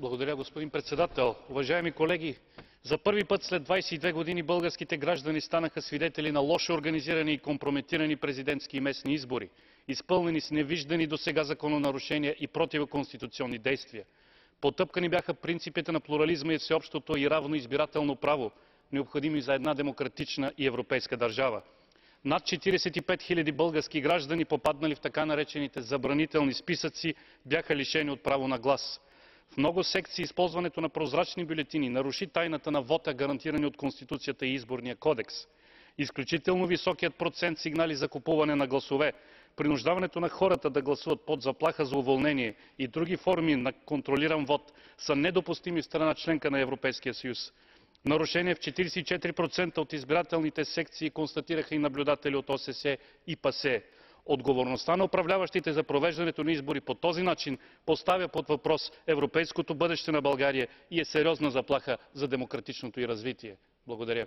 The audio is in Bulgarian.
Благодаря, господин председател. Уважаеми колеги, за първи път след 22 години българските граждани станаха свидетели на лошо организирани и компрометирани президентски и местни избори, изпълнени с невиждани досега закононарушения и противоконституционни действия. Потъпкани бяха принципите на плурализма и всеобщото и равно избирателно право, необходими за една демократична и европейска държава. Над 45 000 български граждани, попаднали в така наречените забранителни списъци, бяха лишени от право на глас. В много секции използването на прозрачни бюлетини наруши тайната на вота, гарантирани от Конституцията и Изборния кодекс. Изключително високият процент сигнали за купуване на гласове, принуждаването на хората да гласуват под заплаха за уволнение и други форми на контролиран вот са недопустими в страна членка на Европейския съюз. Нарушения в 44% от избирателните секции констатираха и наблюдатели от ОССЕ и ПАСЕ. Отговорността на управляващите за провеждането на избори по този начин поставя под въпрос европейското бъдеще на България и е сериозна заплаха за демократичното й развитие. Благодаря.